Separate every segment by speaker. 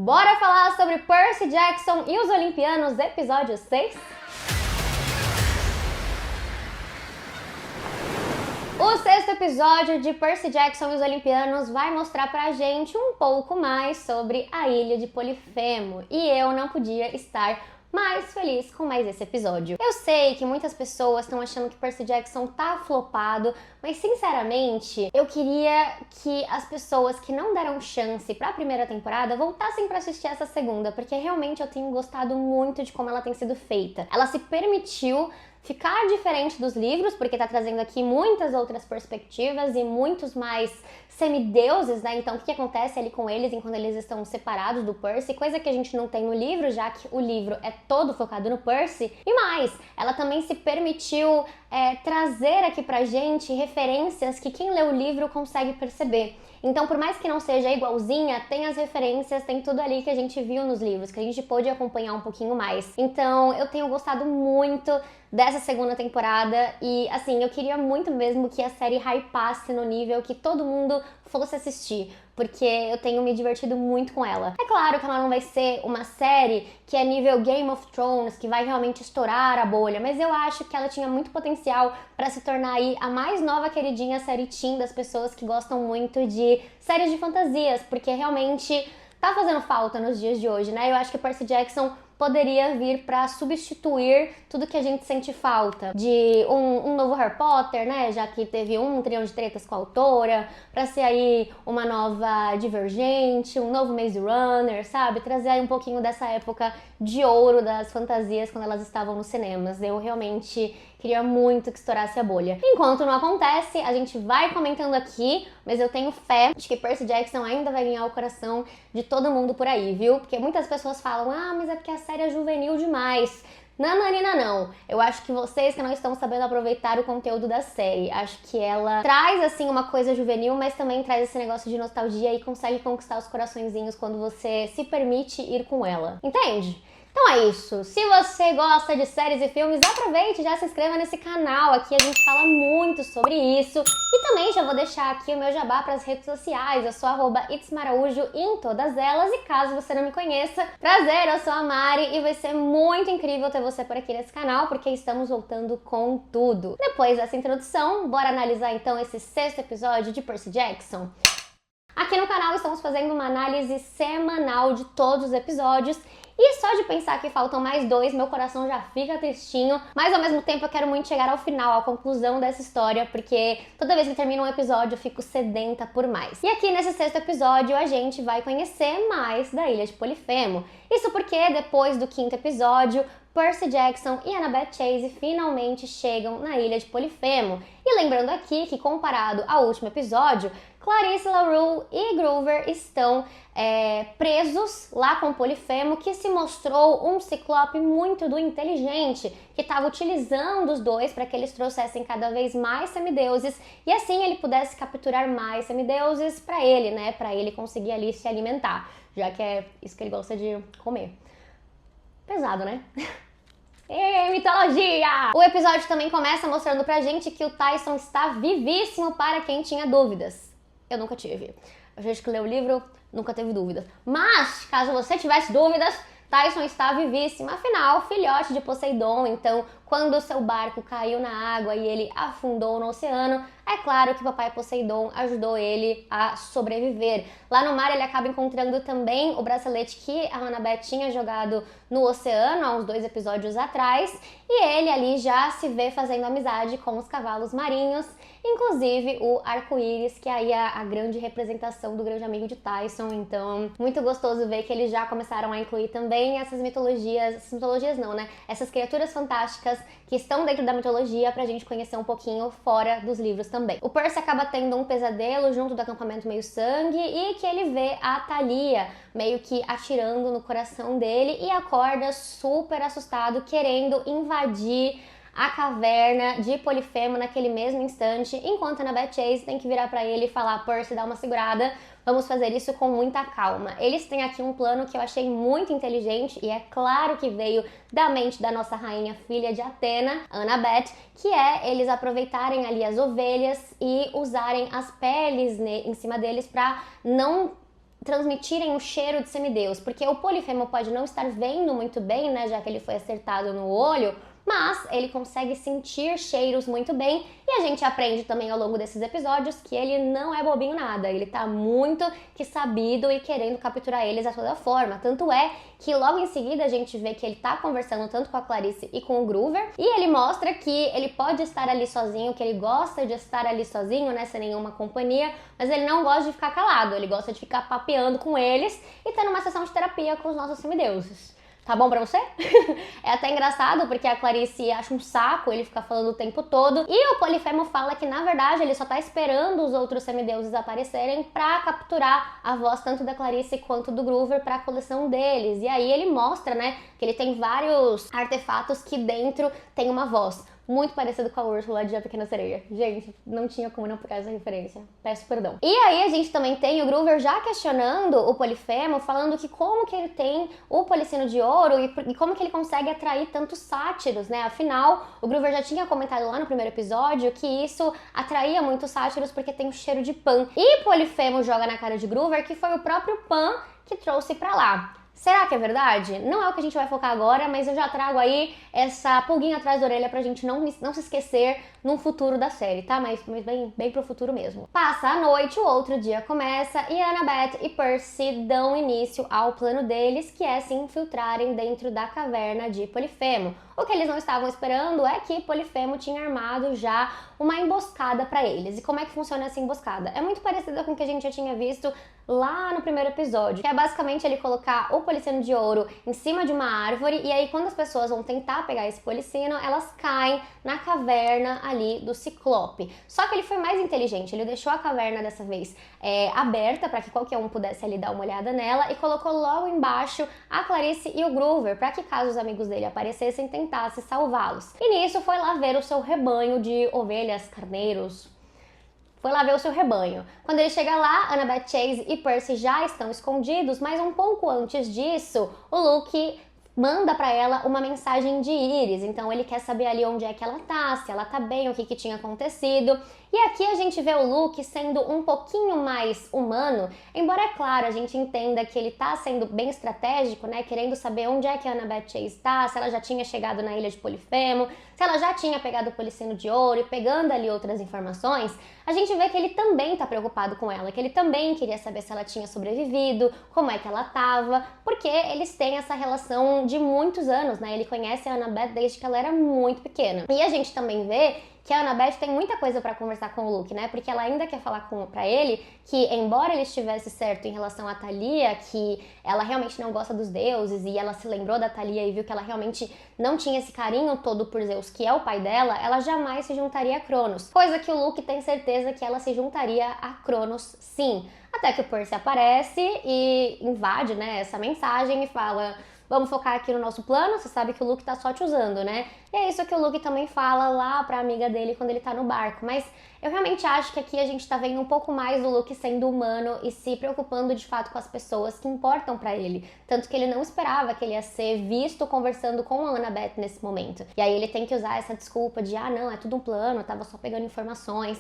Speaker 1: Bora falar sobre Percy Jackson e os Olimpianos, episódio 6? O sexto episódio de Percy Jackson e os Olimpianos vai mostrar pra gente um pouco mais sobre a Ilha de Polifemo, e eu não podia estar mais feliz com mais esse episódio. Eu sei que muitas pessoas estão achando que Percy Jackson tá flopado, mas sinceramente, eu queria que as pessoas que não deram chance pra primeira temporada voltassem pra assistir essa segunda, porque realmente eu tenho gostado muito de como ela tem sido feita. Ela se permitiu ficar diferente dos livros, porque tá trazendo aqui muitas outras perspectivas e muitos mais semideuses, né? Então, o que acontece ali com eles enquanto eles estão separados do Percy, coisa que a gente não tem no livro, já que o livro é todo focado no Percy. E mais, ela também se permitiu trazer aqui pra gente referências que quem lê o livro consegue perceber. Então, por mais que não seja igualzinha, tem as referências, tem tudo ali que a gente viu nos livros, que a gente pôde acompanhar um pouquinho mais. Então, eu tenho gostado muito dessa segunda temporada e, assim, eu queria muito mesmo que a série hypasse no nível que todo mundo fosse assistir, porque eu tenho me divertido muito com ela. É claro que ela não vai ser uma série que é nível Game of Thrones, que vai realmente estourar a bolha, mas eu acho que ela tinha muito potencial para se tornar aí a mais nova queridinha série teen das pessoas que gostam muito de séries de fantasias, porque realmente tá fazendo falta nos dias de hoje, né? Eu acho que Percy Jackson poderia vir para substituir tudo que a gente sente falta de um novo Harry Potter, né? Já que teve um trilhão de tretas com a autora, para ser aí uma nova Divergente, um novo Maze Runner, sabe? Trazer aí um pouquinho dessa época de ouro das fantasias quando elas estavam nos cinemas. Eu realmente queria muito que estourasse a bolha. Enquanto não acontece, a gente vai comentando aqui, mas eu tenho fé de que Percy Jackson ainda vai ganhar o coração de todo mundo por aí, viu? Porque muitas pessoas falam, mas é porque a série é juvenil demais. Nananina não. Eu acho que vocês que não estão sabendo aproveitar o conteúdo da série. Acho que ela traz, assim, uma coisa juvenil, mas também traz esse negócio de nostalgia e consegue conquistar os coraçõezinhos quando você se permite ir com ela. Entende? Então é isso. Se você gosta de séries e filmes, aproveite e já se inscreva nesse canal. Aqui a gente fala muito sobre isso. E também já vou deixar aqui o meu jabá para as redes sociais. Eu sou @itsmaraújo em todas elas. E caso você não me conheça, prazer, eu sou a Mari e vai ser muito incrível ter você por aqui nesse canal, porque estamos voltando com tudo. Depois dessa introdução, bora analisar então esse sexto episódio de Percy Jackson? Aqui no canal estamos fazendo uma análise semanal de todos os episódios. E só de pensar que faltam mais 2, meu coração já fica tristinho, mas ao mesmo tempo eu quero muito chegar ao final, à conclusão dessa história, porque toda vez que termina um episódio eu fico sedenta por mais. E aqui nesse sexto episódio a gente vai conhecer mais da Ilha de Polifemo. Isso porque depois do quinto episódio, Percy Jackson e Annabeth Chase finalmente chegam na Ilha de Polifemo. E lembrando aqui que comparado ao último episódio, Clarice LaRue e Groover estão presos lá com Polifemo, que se mostrou um ciclope muito inteligente, que estava utilizando os dois para que eles trouxessem cada vez mais semideuses e assim ele pudesse capturar mais semideuses para ele, né? Para ele conseguir ali se alimentar, já que é isso que ele gosta de comer. Pesado, né? Mitologia! O episódio também começa mostrando pra gente que o Tyson está vivíssimo para quem tinha dúvidas. Eu nunca tive. A gente que lê o livro nunca teve dúvidas. Mas, caso você tivesse dúvidas, Tyson está vivíssimo. Afinal, filhote de Poseidon. Então, quando o seu barco caiu na água e ele afundou no oceano, é claro que papai Poseidon ajudou ele a sobreviver. Lá no mar ele acaba encontrando também o bracelete que a Annabeth tinha jogado no oceano há uns 2 episódios atrás. E ele ali já se vê fazendo amizade com os cavalos marinhos, inclusive o arco-íris, que aí é a grande representação do grande amigo de Tyson. Então, muito gostoso ver que eles já começaram a incluir também essas mitologias não, né? Essas criaturas fantásticas que estão dentro da mitologia pra gente conhecer um pouquinho fora dos livros também. O Percy acaba tendo um pesadelo junto do acampamento meio-sangue e que ele vê a Thalia meio que atirando no coração dele e acorda super assustado, querendo invadir a caverna de Polifemo naquele mesmo instante, enquanto Annabeth Chase tem que virar pra ele e falar: Percy, dá uma segurada, vamos fazer isso com muita calma. Eles têm aqui um plano que eu achei muito inteligente e é claro que veio da mente da nossa rainha filha de Atena, Annabeth, que é eles aproveitarem ali as ovelhas e usarem as peles em cima deles pra não transmitirem o cheiro de semideus, porque o Polifemo pode não estar vendo muito bem, né, já que ele foi acertado no olho, mas ele consegue sentir cheiros muito bem, e a gente aprende também ao longo desses episódios que ele não é bobinho nada, ele tá muito que sabido e querendo capturar eles a toda forma. Tanto é que logo em seguida a gente vê que ele tá conversando tanto com a Clarice e com o Groover, e ele mostra que ele pode estar ali sozinho, que ele gosta de estar ali sozinho, né, sem nenhuma companhia, mas ele não gosta de ficar calado, ele gosta de ficar papeando com eles e tendo uma sessão de terapia com os nossos semideuses. Tá bom pra você? É até engraçado porque a Clarice acha um saco ele ficar falando o tempo todo, e o Polifemo fala que na verdade ele só tá esperando os outros semideuses aparecerem pra capturar a voz tanto da Clarice quanto do Groover pra coleção deles. E aí ele mostra, né, que ele tem vários artefatos que dentro tem uma voz. Muito parecido com a Úrsula de A Pequena Sereia. Gente, não tinha como não pegar essa referência. Peço perdão. E aí a gente também tem o Groover já questionando o Polifemo, falando que como que ele tem o Policino de Ouro e como que ele consegue atrair tantos sátiros, né? Afinal, o Groover já tinha comentado lá no primeiro episódio que isso atraía muitos sátiros porque tem o cheiro de Pan. E Polifemo joga na cara de Groover que foi o próprio Pan que trouxe pra lá. Será que é verdade? Não é o que a gente vai focar agora, mas eu já trago aí essa pulguinha atrás da orelha pra gente não se esquecer no futuro da série, tá? Mas bem pro futuro mesmo. Passa a noite, o outro dia começa e Annabeth e Percy dão início ao plano deles, que é se infiltrarem dentro da caverna de Polifemo. O que eles não estavam esperando é que Polifemo tinha armado já uma emboscada pra eles. E como é que funciona essa emboscada? É muito parecida com o que a gente já tinha visto lá no primeiro episódio, que é basicamente ele colocar o Policino de Ouro em cima de uma árvore, e aí quando as pessoas vão tentar pegar esse Policino, elas caem na caverna ali do Ciclope. Só que ele foi mais inteligente, ele deixou a caverna dessa vez aberta para que qualquer um pudesse ali dar uma olhada nela, e colocou logo embaixo a Clarice e o Groover, para que caso os amigos dele aparecessem, tentasse salvá-los. E nisso foi lá ver o seu rebanho de ovelhas, carneiros. Foi lá ver o seu rebanho. Quando ele chega lá, Annabeth Chase e Percy já estão escondidos, mas um pouco antes disso, o Luke manda pra ela uma mensagem de Iris. Então ele quer saber ali onde é que ela tá, se ela tá bem, o que tinha acontecido. E aqui a gente vê o Luke sendo um pouquinho mais humano, embora, é claro, a gente entenda que ele tá sendo bem estratégico, né, querendo saber onde é que a Annabeth Chase tá, se ela já tinha chegado na ilha de Polifemo, se ela já tinha pegado o Policino de Ouro, e pegando ali outras informações, a gente vê que ele também tá preocupado com ela, que ele também queria saber se ela tinha sobrevivido, como é que ela tava, porque eles têm essa relação de muitos anos, né, ele conhece a Annabeth desde que ela era muito pequena. E a gente também vê que a Annabeth tem muita coisa pra conversar com o Luke, né? Porque ela ainda quer falar pra ele que, embora ele estivesse certo em relação a Thalia, que ela realmente não gosta dos deuses, e ela se lembrou da Thalia e viu que ela realmente não tinha esse carinho todo por Zeus, que é o pai dela, ela jamais se juntaria a Cronos. Coisa que o Luke tem certeza que ela se juntaria a Cronos, sim. Até que o Percy aparece e invade, né, essa mensagem e fala: vamos focar aqui no nosso plano, você sabe que o Luke tá só te usando, né? E é isso que o Luke também fala lá pra amiga dele quando ele tá no barco. Mas eu realmente acho que aqui a gente tá vendo um pouco mais do Luke sendo humano e se preocupando de fato com as pessoas que importam pra ele. Tanto que ele não esperava que ele ia ser visto conversando com a Annabeth nesse momento. E aí ele tem que usar essa desculpa de, não, é tudo um plano, eu tava só pegando informações.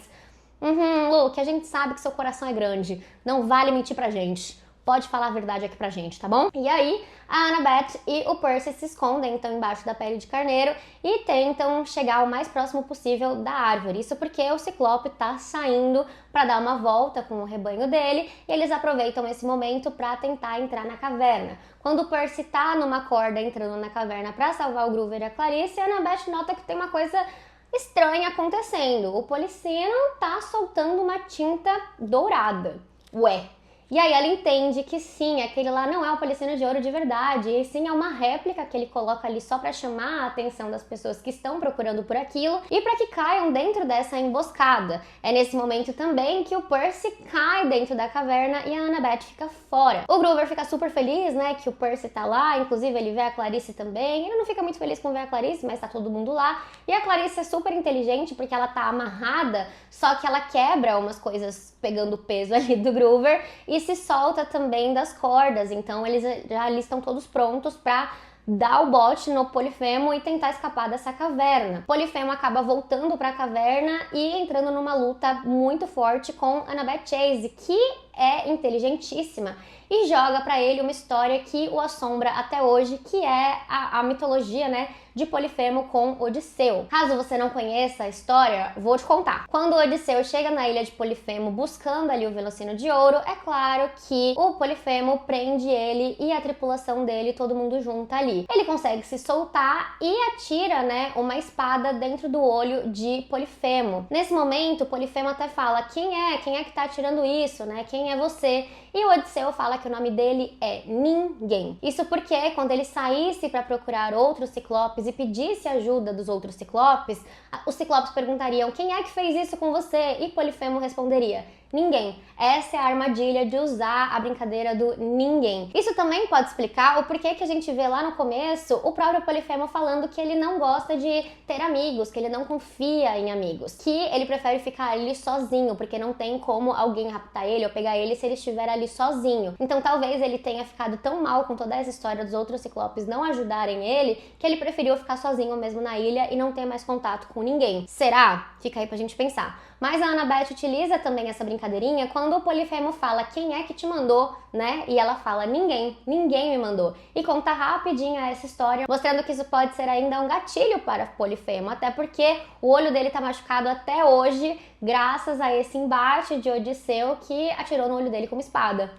Speaker 1: Luke, a gente sabe que seu coração é grande, não vale mentir pra gente. Pode falar a verdade aqui pra gente, tá bom? E aí, a Annabeth e o Percy se escondem, então, embaixo da pele de carneiro e tentam chegar o mais próximo possível da árvore. Isso porque o Ciclope tá saindo pra dar uma volta com o rebanho dele, e eles aproveitam esse momento pra tentar entrar na caverna. Quando o Percy tá numa corda entrando na caverna pra salvar o Groover e a Clarice, a Annabeth nota que tem uma coisa estranha acontecendo. O Policino tá soltando uma tinta dourada. Ué. E aí ela entende que sim, aquele lá não é o Policino de Ouro de verdade, e sim é uma réplica que ele coloca ali só pra chamar a atenção das pessoas que estão procurando por aquilo e pra que caiam dentro dessa emboscada. É nesse momento também que o Percy cai dentro da caverna e a Annabeth fica fora. O Groover fica super feliz, né, que o Percy tá lá, inclusive ele vê a Clarice também. Ele não fica muito feliz com ver a Clarice, mas tá todo mundo lá. E a Clarice é super inteligente porque ela tá amarrada, só que ela quebra umas coisas pegando o peso ali do Groover e se solta também das cordas, então eles já ali estão todos prontos pra dar o bote no Polifemo e tentar escapar dessa caverna. Polifemo acaba voltando pra caverna e entrando numa luta muito forte com Annabeth Chase, que é inteligentíssima e joga pra ele uma história que o assombra até hoje, que é a mitologia, né, de Polifemo com Odisseu. Caso você não conheça a história, vou te contar. Quando Odisseu chega na ilha de Polifemo buscando ali o Velocino de Ouro, é claro que o Polifemo prende ele e a tripulação dele, todo mundo junto ali. Ele consegue se soltar e atira, né, uma espada dentro do olho de Polifemo. Nesse momento, Polifemo até fala: quem é que tá atirando isso, né? Quem é você? E o Odisseu fala que o nome dele é Ninguém. Isso porque quando ele saísse para procurar outros ciclopes e pedisse ajuda dos outros ciclopes, os ciclopes perguntariam: quem é que fez isso com você? E Polifemo responderia: ninguém. Essa é a armadilha de usar a brincadeira do ninguém. Isso também pode explicar o porquê que a gente vê lá no começo o próprio Polifemo falando que ele não gosta de ter amigos, que ele não confia em amigos, que ele prefere ficar ali sozinho, porque não tem como alguém raptar ele ou pegar ele se ele estiver ali sozinho. Então talvez ele tenha ficado tão mal com toda essa história dos outros ciclopes não ajudarem ele, que ele preferiu ficar sozinho mesmo na ilha e não ter mais contato com ninguém. Será? Fica aí pra gente pensar. Mas a Annabeth utiliza também essa brincadeirinha quando o Polifemo fala: quem é que te mandou, né? E ela fala: ninguém me mandou. E conta rapidinho essa história, mostrando que isso pode ser ainda um gatilho para Polifemo, até porque o olho dele tá machucado até hoje, graças a esse embate de Odisseu que atirou no olho dele com uma espada.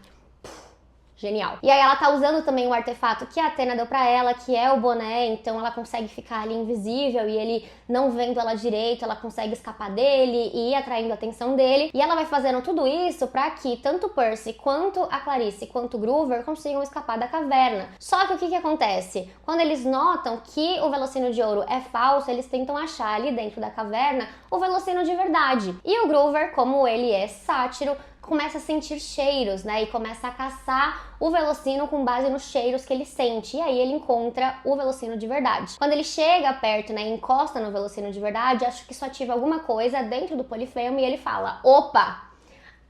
Speaker 1: Genial. E aí ela tá usando também o artefato que a Athena deu pra ela, que é o boné, então ela consegue ficar ali invisível e ele não vendo ela direito, ela consegue escapar dele e ir atraindo a atenção dele. E ela vai fazendo tudo isso pra que tanto Percy quanto a Clarice quanto o Groover consigam escapar da caverna. Só que o que acontece? Quando eles notam que o Velocino de Ouro é falso, eles tentam achar ali dentro da caverna o Velocino de verdade. E o Groover, como ele é sátiro, começa a sentir cheiros, né? E começa a caçar o Velocino com base nos cheiros que ele sente. E aí ele encontra o Velocino de verdade. Quando ele chega perto, né, e encosta no Velocino de verdade, acho que isso ativa alguma coisa dentro do Polifemo e ele fala: opa!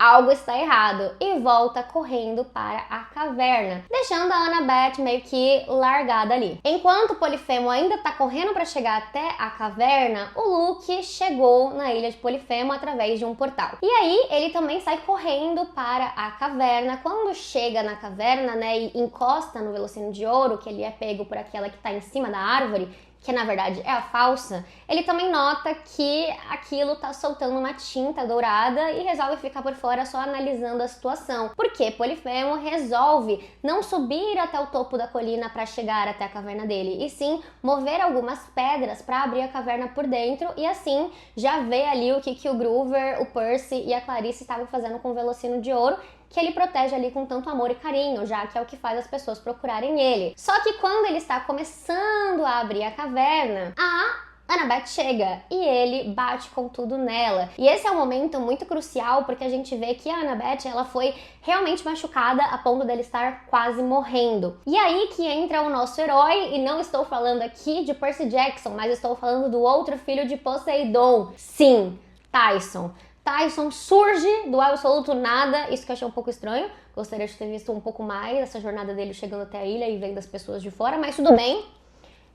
Speaker 1: Algo está errado, e volta correndo para a caverna, deixando a Annabeth meio que largada ali. Enquanto o Polifemo ainda está correndo para chegar até a caverna, o Luke chegou na ilha de Polifemo através de um portal. E aí ele também sai correndo para a caverna. Quando chega na caverna, né, e encosta no Velocino de Ouro, que ele é pego por aquela que está em cima da árvore, que na verdade é a falsa, ele também nota que aquilo tá soltando uma tinta dourada e resolve ficar por fora só analisando a situação. Porque Polifemo resolve não subir até o topo da colina para chegar até a caverna dele, e sim mover algumas pedras para abrir a caverna por dentro e assim já ver ali o que o Groover, o Percy e a Clarice estavam fazendo com o Velocino de Ouro, que ele protege ali com tanto amor e carinho, já que é o que faz as pessoas procurarem ele. Só que quando ele está começando a abrir a caverna, a Annabeth chega e ele bate com tudo nela. E esse é um momento muito crucial porque a gente vê que a Annabeth, ela foi realmente machucada a ponto dele estar quase morrendo. E aí que entra o nosso herói, e não estou falando aqui de Percy Jackson, mas estou falando do outro filho de Poseidon. Sim, Tyson. Tyson surge do absoluto nada, isso que eu achei um pouco estranho. Gostaria de ter visto um pouco mais essa jornada dele chegando até a ilha e vendo as pessoas de fora, mas tudo bem.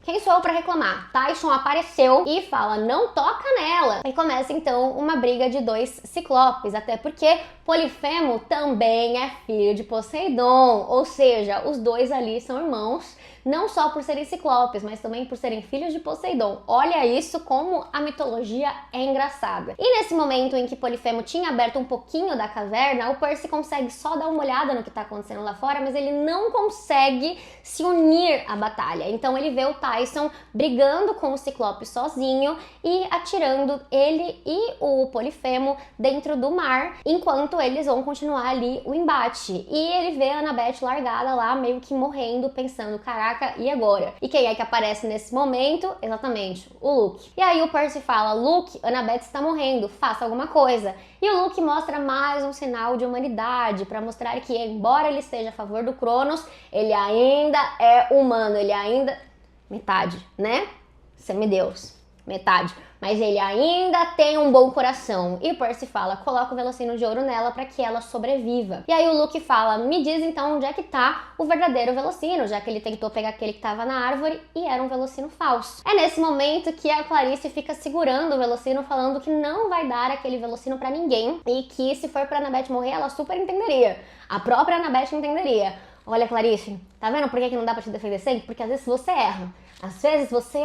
Speaker 1: Quem sou eu pra reclamar? Tyson apareceu e fala: não toca nela. E começa então uma briga de dois ciclopes, até porque Polifemo também é filho de Poseidon, ou seja, os dois ali são irmãos, não só por serem ciclopes, mas também por serem filhos de Poseidon. Olha isso, como a mitologia é engraçada. E nesse momento em que Polifemo tinha aberto um pouquinho da caverna, o Percy consegue só dar uma olhada no que tá acontecendo lá fora, mas ele não consegue se unir à batalha. Então ele vê o Tyson brigando com o Ciclope sozinho e atirando ele e o Polifemo dentro do mar, enquanto eles vão continuar ali o embate. E ele vê a Annabeth largada lá, meio que morrendo, pensando: caraca, e agora? E quem é que aparece nesse momento? Exatamente, o Luke. E aí o Percy fala: Luke, Annabeth está morrendo, faça alguma coisa. E o Luke mostra mais um sinal de humanidade, para mostrar que, embora ele esteja a favor do Cronos, ele ainda é humano, ele ainda... metade, né? Semideus. metade. Mas ele ainda tem um bom coração. E Percy fala, coloca o Velocino de ouro nela pra que ela sobreviva. E aí o Luke fala, me diz então onde é que tá o verdadeiro Velocino, já que ele tentou pegar aquele que tava na árvore e era um Velocino falso. É nesse momento que a Clarice fica segurando o Velocino, falando que não vai dar aquele Velocino pra ninguém e que se for pra Annabeth morrer, ela super entenderia. A própria Annabeth entenderia. Olha, Clarice, tá vendo por que não dá pra te defender sempre? Porque às vezes você erra. Às vezes você,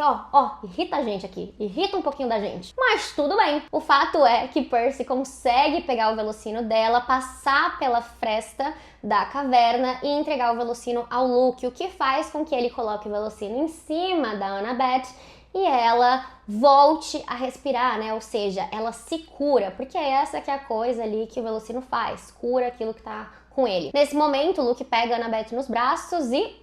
Speaker 1: irrita a gente aqui. Irrita um pouquinho da gente. Mas tudo bem. O fato é que Percy consegue pegar o Velocino dela, passar pela fresta da caverna e entregar o Velocino ao Luke, o que faz com que ele coloque o Velocino em cima da Annabeth e ela volte a respirar, né? Ou seja, ela se cura, porque é essa que é a coisa ali que o Velocino faz, cura aquilo que tá com ele. Nesse momento, o Luke pega a Annabeth nos braços e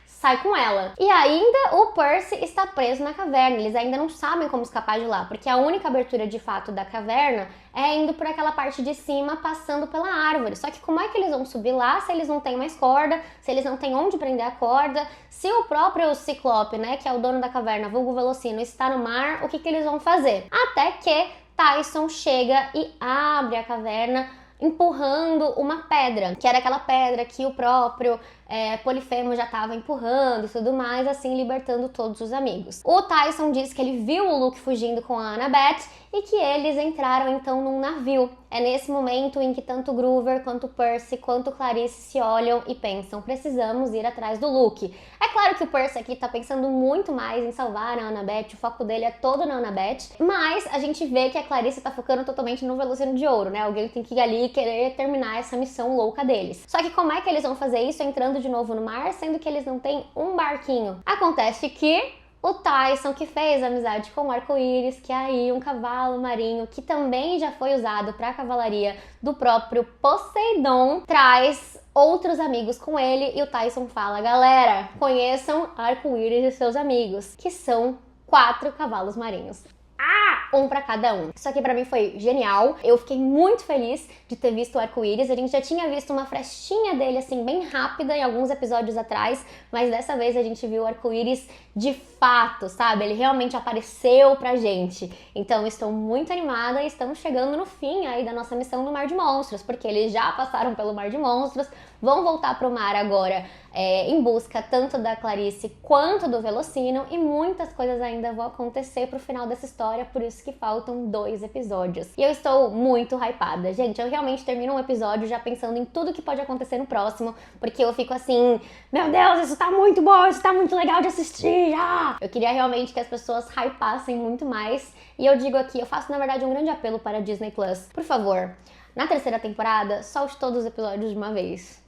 Speaker 1: sai com ela. E ainda o Percy está preso na caverna, eles ainda não sabem como escapar de lá, porque a única abertura de fato da caverna é indo por aquela parte de cima, passando pela árvore. Só que como é que eles vão subir lá se eles não têm mais corda, se eles não têm onde prender a corda, se o próprio Ciclope, né, que é o dono da caverna, vulgo Velocino, está no mar, o que eles vão fazer? Até que Tyson chega e abre a caverna, empurrando uma pedra, que era aquela pedra que o próprio Polifemo já estava empurrando e tudo mais, assim libertando todos os amigos. O Tyson diz que ele viu o Luke fugindo com a Annabeth e que eles entraram então num navio. É nesse momento em que tanto Groover, quanto Percy, quanto Clarice se olham e pensam, precisamos ir atrás do Luke. É claro que o Percy aqui tá pensando muito mais em salvar a Annabeth, o foco dele é todo na Annabeth, mas a gente vê que a Clarice tá focando totalmente no Velocino de Ouro, né? Alguém tem que ir ali e querer terminar essa missão louca deles. Só que como é que eles vão fazer isso entrando de novo no mar, sendo que eles não têm um barquinho? Acontece que o Tyson, que fez amizade com o Arco-Íris, que é aí um cavalo marinho que também já foi usado para a cavalaria do próprio Poseidon, traz outros amigos com ele e o Tyson fala, galera, conheçam Arco-Íris e seus amigos, que são 4 cavalos marinhos. Um pra cada um. Isso aqui pra mim foi genial. Eu fiquei muito feliz de ter visto o Arco-Íris. A gente já tinha visto uma frestinha dele, assim, bem rápida em alguns episódios atrás, mas dessa vez a gente viu o Arco-Íris de fato, sabe? Ele realmente apareceu pra gente. Então estou muito animada e estamos chegando no fim aí da nossa missão no Mar de Monstros, porque eles já passaram pelo Mar de Monstros, vão voltar pro mar agora em busca tanto da Clarice quanto do Velocino e muitas coisas ainda vão acontecer pro final dessa história, por isso que faltam 2 episódios. E eu estou muito hypada. Gente, eu realmente termino um episódio já pensando em tudo que pode acontecer no próximo, porque eu fico assim, meu Deus, isso tá muito bom, isso tá muito legal de assistir, Eu queria realmente que as pessoas hypassem muito mais, e eu digo aqui, eu faço na verdade um grande apelo para a Disney Plus. Por favor, na 3ª temporada, solte todos os episódios de uma vez.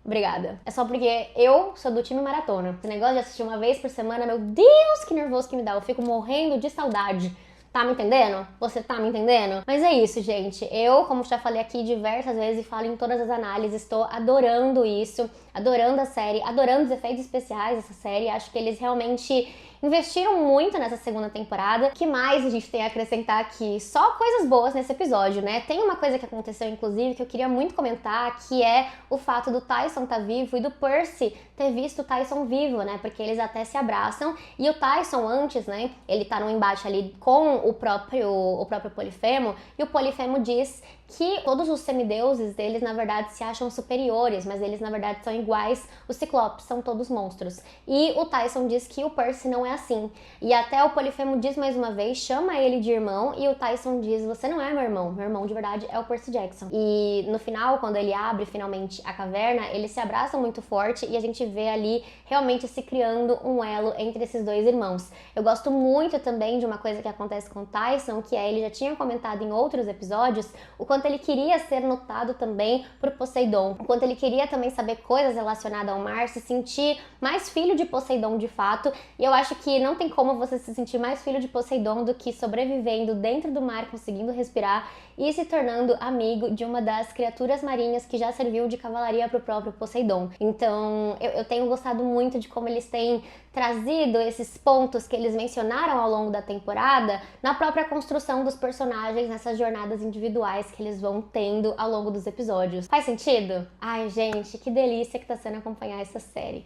Speaker 1: Obrigada. É só porque eu sou do time maratona. Esse negócio de assistir uma vez por semana, meu Deus, que nervoso que me dá. Eu fico morrendo de saudade. Tá me entendendo? Você tá me entendendo? Mas é isso, gente. Eu, como já falei aqui diversas vezes e falo em todas as análises, estou adorando isso, adorando a série, adorando os efeitos especiais dessa série. Acho que eles realmente investiram muito nessa 2ª temporada. O que mais a gente tem a acrescentar aqui? Só coisas boas nesse episódio, né? Tem uma coisa que aconteceu, inclusive, que eu queria muito comentar, que é o fato do Tyson tá vivo e do Percy ter visto o Tyson vivo, né? Porque eles até se abraçam. E o Tyson antes, né? Ele tá num embate ali com o próprio Polifemo. E o Polifemo diz que todos os semideuses deles, na verdade, se acham superiores, mas eles, na verdade, são iguais. Os Ciclopes são todos monstros. E o Tyson diz que o Percy não é assim. E até o Polifemo diz mais uma vez, chama ele de irmão, e o Tyson diz, você não é meu irmão de verdade é o Percy Jackson. E no final, quando ele abre finalmente a caverna, eles se abraçam muito forte e a gente vê ali realmente se criando um elo entre esses 2 irmãos. Eu gosto muito também de uma coisa que acontece com o Tyson, que é, ele já tinha comentado em outros episódios, o quanto ele queria ser notado também por Poseidon, o quanto ele queria também saber coisas relacionadas ao mar, se sentir mais filho de Poseidon de fato, e eu acho que não tem como você se sentir mais filho de Poseidon do que sobrevivendo dentro do mar, conseguindo respirar e se tornando amigo de uma das criaturas marinhas que já serviu de cavalaria para o próprio Poseidon. Então eu tenho gostado muito de como eles têm trazido esses pontos que eles mencionaram ao longo da temporada na própria construção dos personagens, nessas jornadas individuais que eles vão tendo ao longo dos episódios. Faz sentido? Ai, gente, que delícia que tá sendo acompanhar essa série.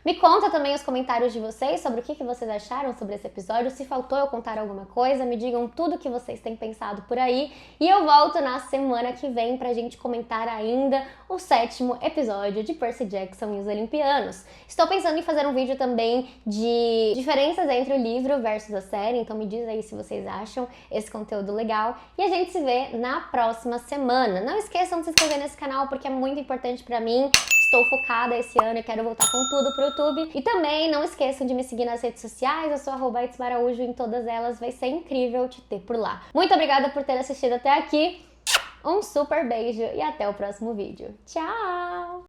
Speaker 1: Me conta também os comentários de vocês sobre o que vocês acharam sobre esse episódio, se faltou eu contar alguma coisa, me digam tudo que vocês têm pensado por aí e eu volto na semana que vem pra gente comentar ainda o 7º episódio de Percy Jackson e os Olimpianos. Estou pensando em fazer um vídeo também de diferenças entre o livro versus a série, então me diz aí se vocês acham esse conteúdo legal e a gente se vê na próxima semana. Não esqueçam de se inscrever nesse canal porque é muito importante pra mim. Estou focada esse ano e quero voltar com tudo pro YouTube. E também não esqueçam de me seguir nas redes sociais, eu sou @itzbaraújo em todas elas, vai ser incrível te ter por lá. Muito obrigada por ter assistido até aqui, um super beijo e até o próximo vídeo. Tchau!